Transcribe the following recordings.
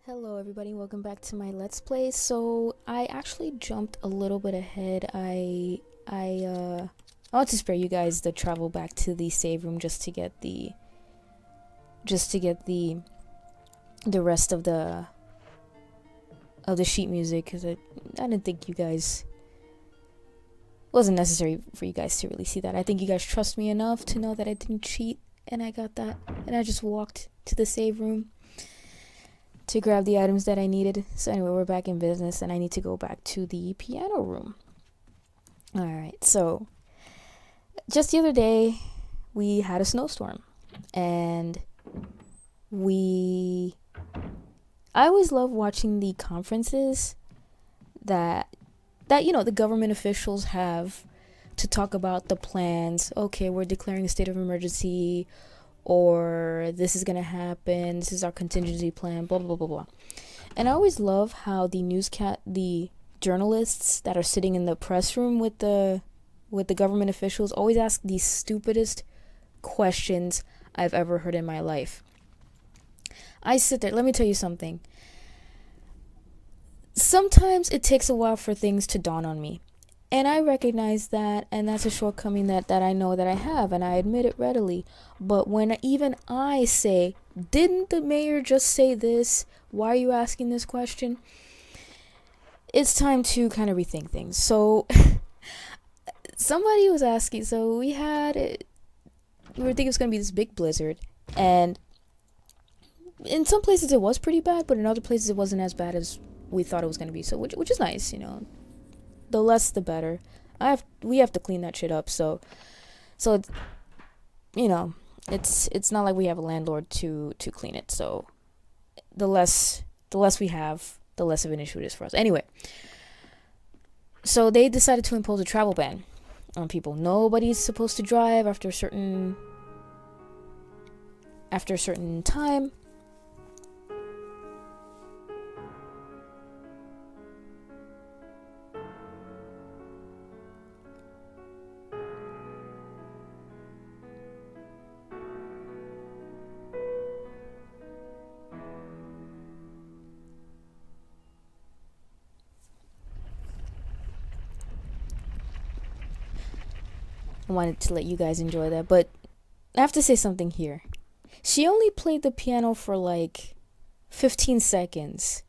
Hello everybody, welcome back to my Let's Play. So I actually jumped a little bit ahead. I want to spare you guys the travel back to the save room just to get the rest of the sheet music, because I didn't think you guys, it wasn't necessary for you guys to really see that. I think you guys trust me enough to know that I didn't cheat, and I got that, and I just walked to the save room to grab the items that I needed. So anyway, we're back in business, and I need to go back to the piano room. Alright, so just the other day we had a snowstorm, and I always love watching the conferences that the government officials have to talk about the plans. Okay, we're declaring a state of emergency, or this is gonna happen, this is our contingency plan, blah blah blah blah. And I always love how the journalists that are sitting in the press room with the government officials always ask the stupidest questions I've ever heard in my life. I sit there, let me tell you something. Sometimes it takes a while for things to dawn on me. And I recognize that, and that's a shortcoming that I know that I have, and I admit it readily. But when even I say, didn't the mayor just say this? Why are you asking this question? It's time to kind of rethink things. So, somebody was asking, so we were thinking it was going to be this big blizzard, and in some places it was pretty bad, but in other places it wasn't as bad as we thought it was going to be, so which is nice, the less the better. We have to clean that shit up, so it's not like we have a landlord to clean it. So the less we have, the less of an issue it is for us. Anyway, so they decided to impose a travel ban on people. Nobody's supposed to drive after a certain time. I wanted to let you guys enjoy that, but I have to say something here. She only played the piano for like 15 seconds.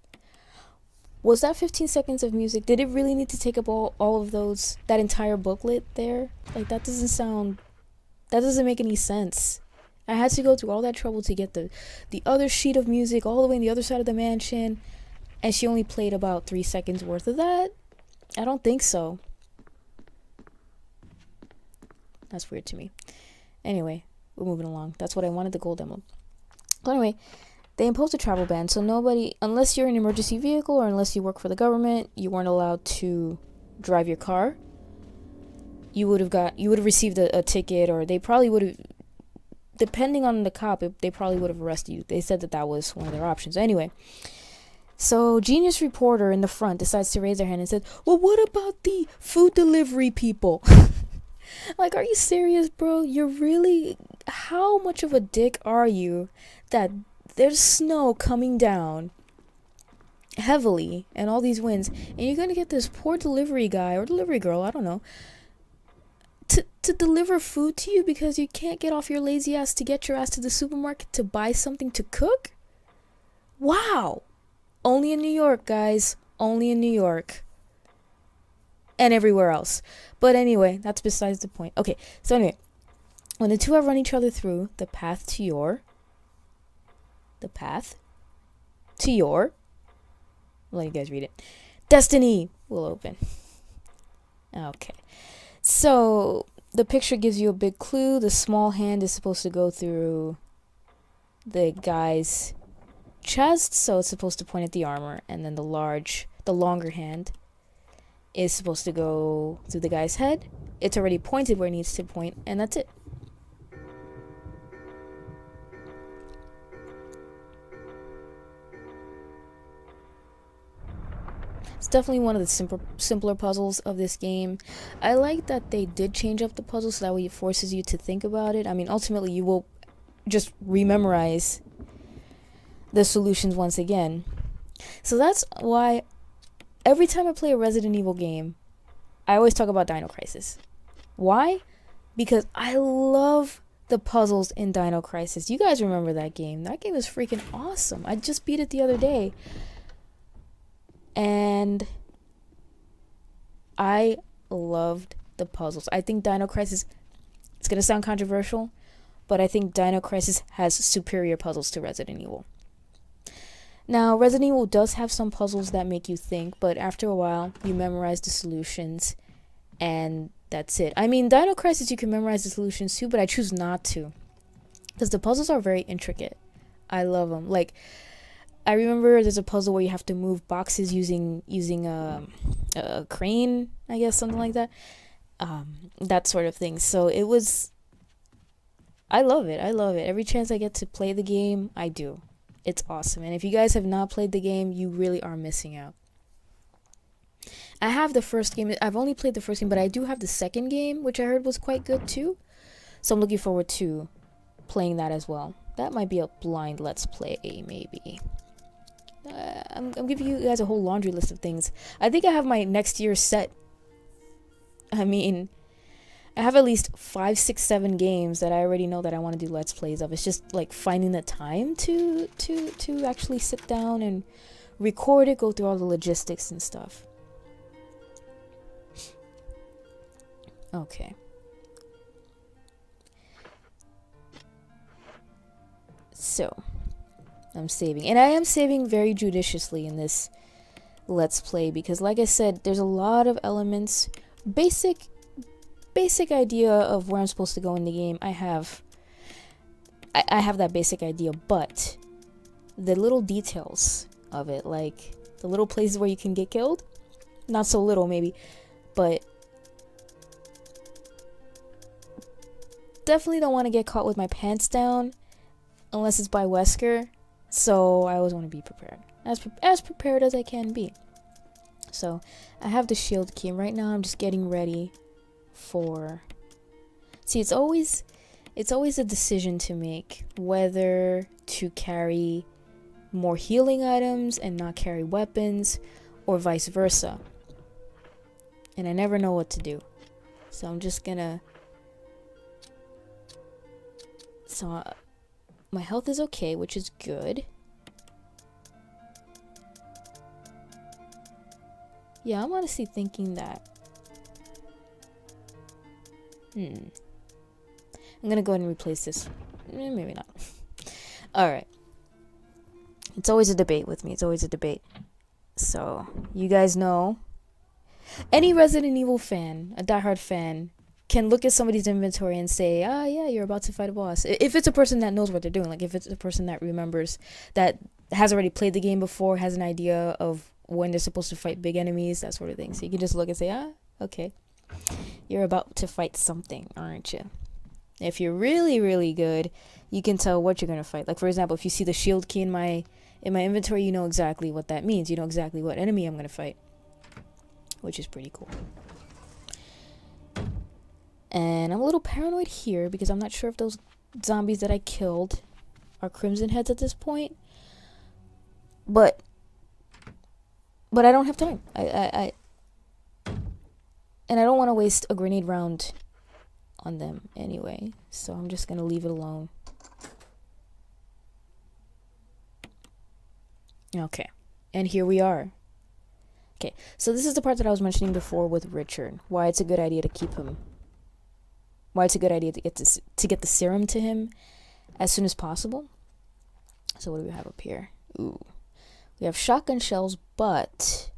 Was that 15 seconds of music? Did it really need to take up all of that entire booklet there? Like, that doesn't make any sense. I had to go through all that trouble to get the other sheet of music all the way on the other side of the mansion, and she only played about 3 seconds worth of that? I don't think so. That's weird to me. Anyway, we're moving along. That's what I wanted, the gold emblem. So anyway, they imposed a travel ban, so nobody, unless you're an emergency vehicle or unless you work for the government, you weren't allowed to drive your car. You would have received a ticket, or they probably would have, depending on the cop, they probably would have arrested you. They said that was one of their options. Anyway, so genius reporter in the front decides to raise their hand and said, well, what about the food delivery people? Like, are you serious, bro? How much of a dick are you that there's snow coming down heavily and all these winds, and you're gonna get this poor delivery guy or delivery girl, I don't know, to deliver food to you because you can't get off your lazy ass to get your ass to the supermarket to buy something to cook? Wow. Only in New York, guys. Only in New York. And everywhere else. But anyway, that's besides the point. Okay, so anyway, when the two have run each other through, the path to your, I'll let you guys read it, destiny will open. Okay, so the picture gives you a big clue. The small hand is supposed to go through the guy's chest, so it's supposed to point at the armor, and then the longer hand is supposed to go through the guy's head. It's already pointed where it needs to point, and that's it. It's definitely one of the simpler puzzles of this game. I like that they did change up the puzzle so that way it forces you to think about it. I mean, ultimately you will just rememorize the solutions once again. So that's why every time I play a Resident Evil game, I always talk about Dino Crisis. Why? Because I love the puzzles in Dino Crisis. You guys remember that game? That game is freaking awesome. I just beat it the other day. And I loved the puzzles. I think Dino Crisis, it's going to sound controversial, but I think Dino Crisis has superior puzzles to Resident Evil. Now, Resident Evil does have some puzzles that make you think, but after a while, you memorize the solutions, and that's it. I mean, Dino Crisis, you can memorize the solutions too, but I choose not to, because the puzzles are very intricate. I love them. Like, I remember there's a puzzle where you have to move boxes using a crane, I guess, something like that. That sort of thing. So it was... I love it. I love it. Every chance I get to play the game, I do. It's awesome. And if you guys have not played the game, you really are missing out. I have the first game. I've only played the first game, but I do have the second game, which I heard was quite good too. So I'm looking forward to playing that as well. That might be a blind let's play, maybe. I'm giving you guys a whole laundry list of things. I think I have my next year set. I mean, I have at least 5, 6, 7 games that I already know that I want to do let's plays of. It's just like finding the time to actually sit down and record it, go through all the logistics and stuff. Okay. So, I'm saving. And I am saving very judiciously in this let's play because, like I said, there's a lot of elements. Basic idea of where I'm supposed to go in the game. I have that basic idea, but the little details of it, like the little places where you can get killed, not so little maybe, but definitely don't want to get caught with my pants down unless it's by Wesker. So I always want to be prepared, as prepared as I can be. So I have the shield key, and right now I'm just getting ready for... See, it's always a decision to make whether to carry more healing items and not carry weapons, or vice versa. And I never know what to do. So I'm just gonna... So my health is okay, which is good. Yeah, I'm honestly thinking that... I'm gonna go ahead and replace this. Maybe not. Alright. It's always a debate with me. It's always a debate. So, you guys know. Any Resident Evil fan, a diehard fan, can look at somebody's inventory and say, ah, yeah, you're about to fight a boss. If it's a person that knows what they're doing. Like, if it's a person that remembers, that has already played the game before, has an idea of when they're supposed to fight big enemies, that sort of thing. So you can just look and say, ah, okay. You're about to fight something, aren't you? If you're really, really good, you can tell what you're going to fight. Like, for example, if you see the shield key in my inventory, you know exactly what that means. You know exactly what enemy I'm going to fight. Which is pretty cool. And I'm a little paranoid here because I'm not sure if those zombies that I killed are Crimson Heads at this point. But I don't have time. And I don't want to waste a grenade round on them anyway. So I'm just going to leave it alone. Okay. And here we are. Okay. So this is the part that I was mentioning before with Richard. Why it's a good idea to keep him. Why it's a good idea to get the serum to him as soon as possible. So what do we have up here? Ooh. We have shotgun shells, but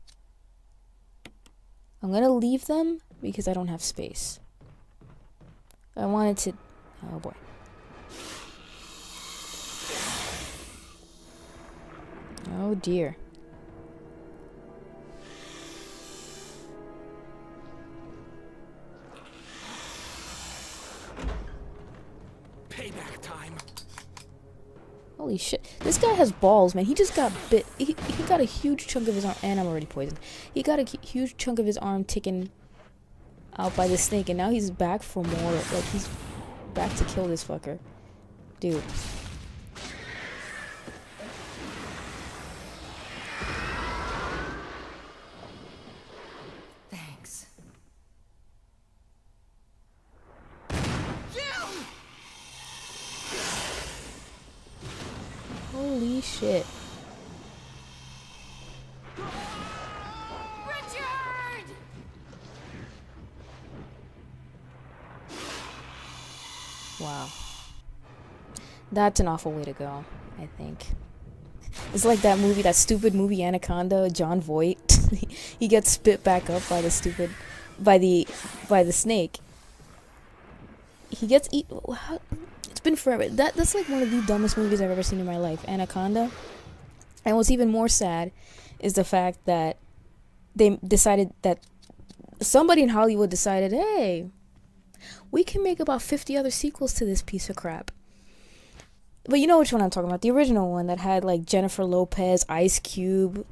I'm going to leave them because I don't have space. I wanted to... Oh, boy. Oh, dear. Payback time. Holy shit. This guy has balls, man. He just got bit. He got a huge chunk of his arm. And I'm already poisoned. He got a huge chunk of his arm taken out by the snake. And now he's back for more. Like, he's back to kill this fucker. Dude. shit. Richard! Wow. That's an awful way to go, I think. It's like that movie, that stupid movie Anaconda, John Voight. He gets spit back up by the snake. He gets eaten. It's been forever. That's like one of the dumbest movies I've ever seen in my life, Anaconda. And what's even more sad is the fact that they decided that somebody in Hollywood decided, hey, we can make about 50 other sequels to this piece of crap. But you know which one I'm talking about. The original one that had like Jennifer Lopez, Ice Cube.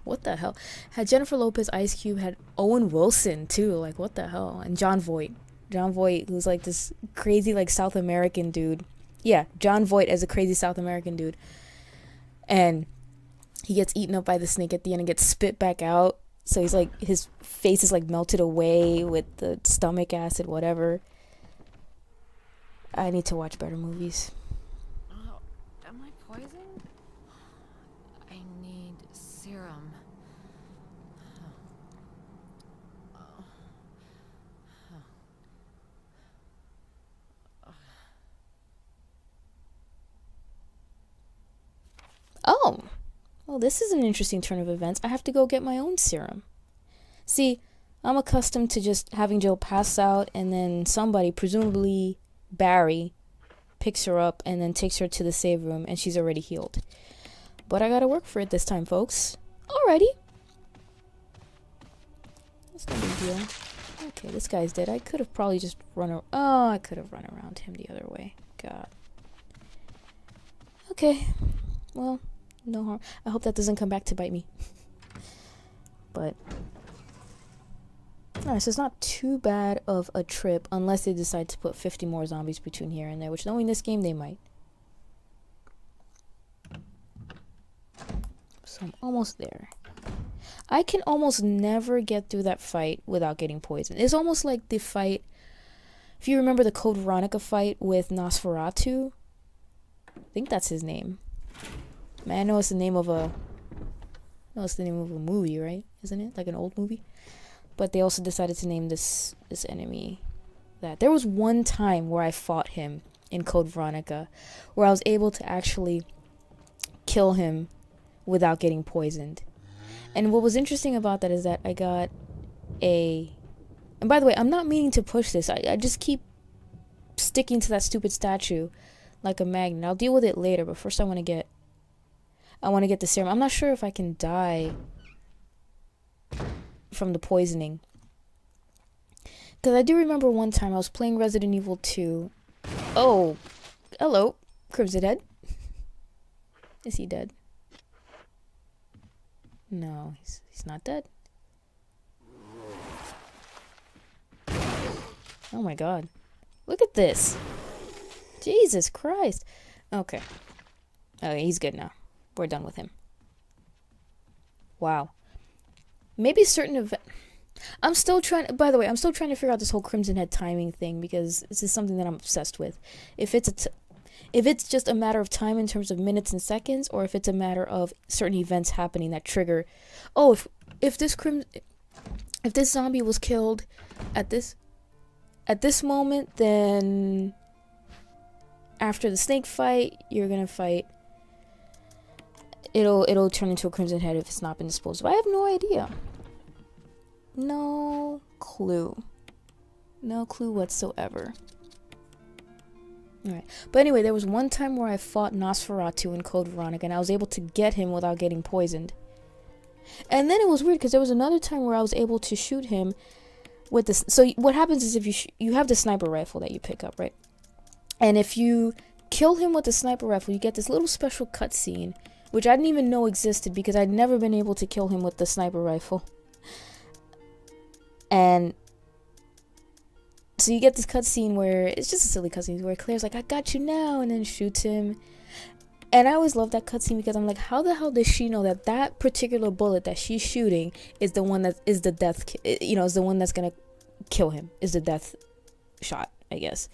What the hell? Had Jennifer Lopez, Ice Cube, had Owen Wilson too. Like what the hell? And John Voight. John Voight, who's like this crazy like South American dude. Yeah, John Voight as a crazy South American dude. And he gets eaten up by the snake at the end and gets spit back out. So he's like, his face is like melted away with the stomach acid, whatever. I need to watch better movies. Am I poisoned? I need serum. Oh, well, this is an interesting turn of events. I have to go get my own serum. See, I'm accustomed to just having Jill pass out and then somebody, presumably Barry, picks her up and then takes her to the save room and she's already healed. But I gotta work for it this time, folks. Alrighty. That's no big deal. Okay, this guy's dead. I could have probably just I could have run around him the other way. God. Okay. Well, no harm. I hope that doesn't come back to bite me. But alright, so it's not too bad of a trip unless they decide to put 50 more zombies between here and there, which knowing this game, they might. So I'm almost there. I can almost never get through that fight without getting poisoned. It's almost like the fight, if you remember the Code Veronica fight with Nosferatu. I think that's his name. Man, I know it's the name of a movie, right? Isn't it? Like an old movie? But they also decided to name this enemy that. There was one time where I fought him in Code Veronica where I was able to actually kill him without getting poisoned. And what was interesting about that is that I got and by the way, I'm not meaning to push this. I just keep sticking to that stupid statue like a magnet. I'll deal with it later, but first I want to get the serum. I'm not sure if I can die from the poisoning. Because I do remember one time I was playing Resident Evil 2. Oh, hello, Crimson Head. Is he dead? No, he's not dead. Oh my god. Look at this. Jesus Christ. Okay. Okay, he's good now. We're done with him. Wow. Maybe certain event. I'm still trying to figure out this whole Crimson Head timing thing because this is something that I'm obsessed with. If it's just a matter of time in terms of minutes and seconds, or if it's a matter of certain events happening that trigger. Oh, if this zombie was killed at this moment, then after the snake fight, you're gonna fight. It'll turn into a Crimson Head if it's not been disposed of. I have no idea. No clue. No clue whatsoever. Alright. But anyway, there was one time where I fought Nosferatu in Code Veronica and I was able to get him without getting poisoned. And then it was weird because there was another time where I was able to shoot him with this. So what happens is if you have the sniper rifle that you pick up, right? And if you kill him with the sniper rifle, you get this little special cutscene, which I didn't even know existed because I'd never been able to kill him with the sniper rifle. And so you get this cutscene where it's just a silly cutscene where Claire's like, "I got you now," and then shoots him. And I always love that cutscene because I'm like, how the hell does she know that that particular bullet that she's shooting is the one that is the death, is the one that's gonna kill him, is the death shot, I guess.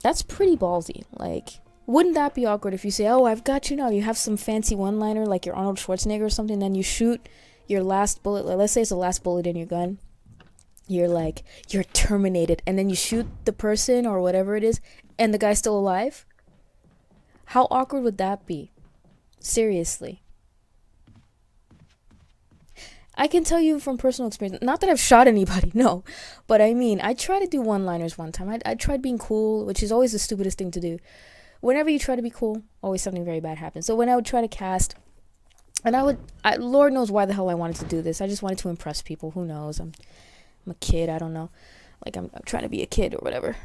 That's pretty ballsy. Like, Wouldn't that be awkward if you say, "Oh, I've got you now." You have some fancy one-liner like you're Arnold Schwarzenegger or something, then you shoot your last bullet. Like, let's say it's the last bullet in your gun. You're like, "You're terminated," and then you shoot the person or whatever it is, and the guy's still alive. How awkward would that be? Seriously. I can tell you from personal experience, not that I've shot anybody, no, but I mean, I tried to do one-liners one time. I tried being cool, which is always the stupidest thing to do. Whenever you try to be cool, always something very bad happens. So when I would try to cast, and Lord knows why the hell I wanted to do this. I just wanted to impress people. Who knows? I'm a kid. I don't know. Like, I'm trying to be a kid or whatever.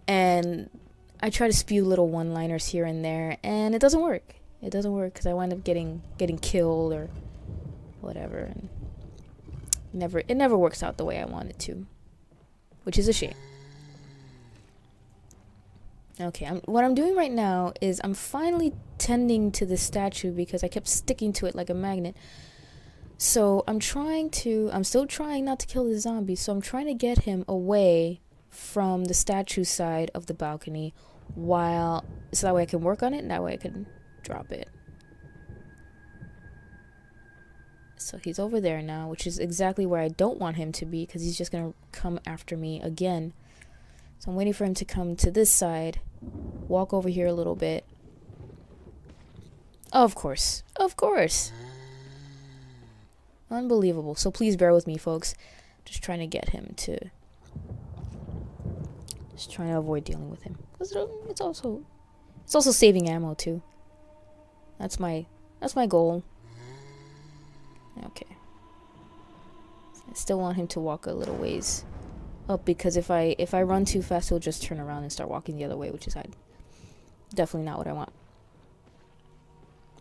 And I try to spew little one-liners here and there, and it doesn't work. It doesn't work because I wind up getting killed or whatever, and it never works out the way I want it to, which is a shame. Okay, what I'm doing right now is I'm finally tending to this statue because I kept sticking to it like a magnet. So I'm still trying not to kill the zombie, so I'm trying to get him away from the statue side of the balcony so that way I can work on it and that way I can drop it. So he's over there now, which is exactly where I don't want him to be because he's just going to come after me again. So I'm waiting for him to come to this side, walk over here a little bit. Of course. Of course. Unbelievable. So please bear with me, folks. Just trying to get him to... Just trying to avoid dealing with him. Because it's also saving ammo, too. That's my goal. Okay. I still want him to walk a little ways up because if I run too fast, he'll just turn around and start walking the other way, which is definitely not what I want.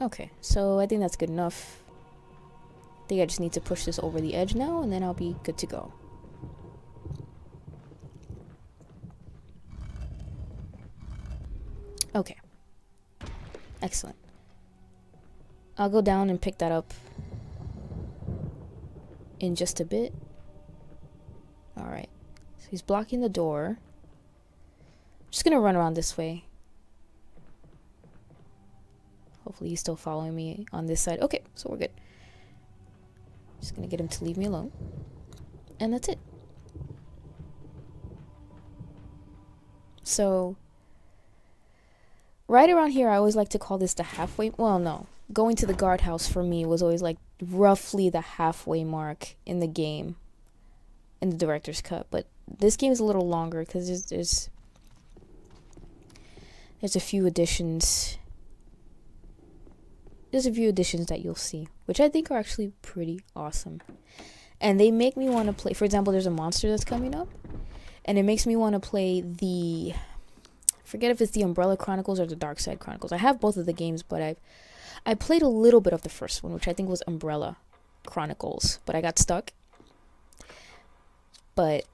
Okay, so I think that's good enough. I think I just need to push this over the edge now, and then I'll be good to go. Okay. Excellent. I'll go down and pick that up in just a bit. Alright. So he's blocking the door. I'm just gonna run around this way. Hopefully he's still following me on this side. Okay, so we're good. Just gonna get him to leave me alone. And that's it. So, right around here, I always like to call this the halfway... Well, no. Going to the guardhouse for me was always like roughly the halfway mark in the game. In the director's cut. But this game is a little longer because there's a few additions. There's a few additions that you'll see, which I think are actually pretty awesome. And they make me want to play... For example, there's a monster that's coming up. And it makes me want to play the... forget if it's the Umbrella Chronicles or the Dark Side Chronicles. I have both of the games, but I played a little bit of the first one, which I think was Umbrella Chronicles, but I got stuck. But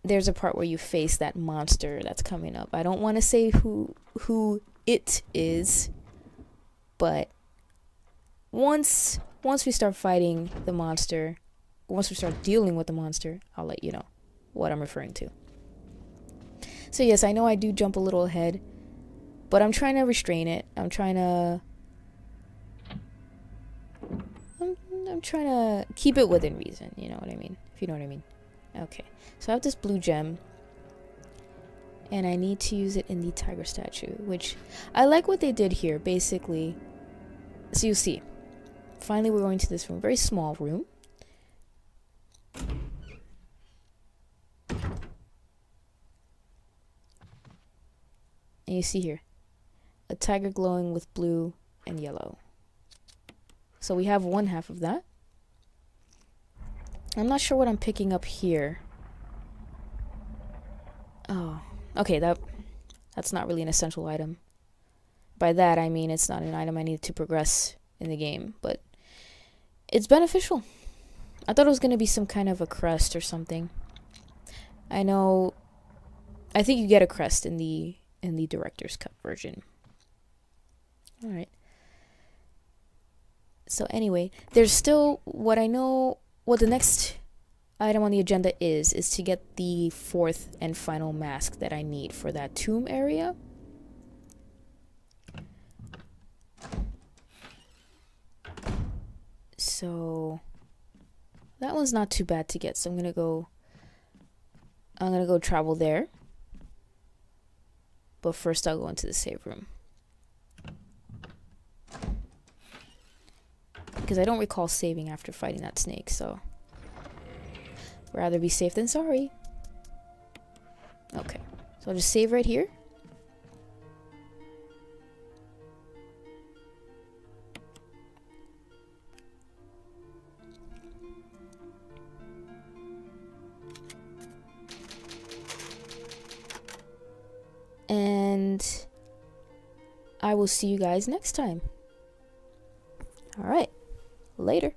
there's a part where you face that monster that's coming up. I don't want to say who it is, but once we start fighting the monster, once we start dealing with the monster, I'll let you know what I'm referring to. So yes, I know I do jump a little ahead, but I'm trying to restrain it. I'm trying to keep it within reason, you know what I mean? If you know what I mean. Okay, so I have this blue gem, and I need to use it in the tiger statue, which I like what they did here, basically. So you see, finally we're going to this room, very small room. And you see here, a tiger glowing with blue and yellow. So we have one half of that. I'm not sure what I'm picking up here. Oh, okay, that's not really an essential item. By that, I mean it's not an item I need to progress in the game, but it's beneficial. I thought it was going to be some kind of a crest or something. I think you get a crest in the director's cut version. Alright. So anyway, there's still what the next item on the agenda is to get the fourth and final mask that I need for that tomb area. so that one's not too bad to get. So I'm gonna go travel there. But first I'll go into the save room. Because I don't recall saving after fighting that snake, so rather be safe than sorry. Okay, so I'll just save right here. And I will see you guys next time. All right, later.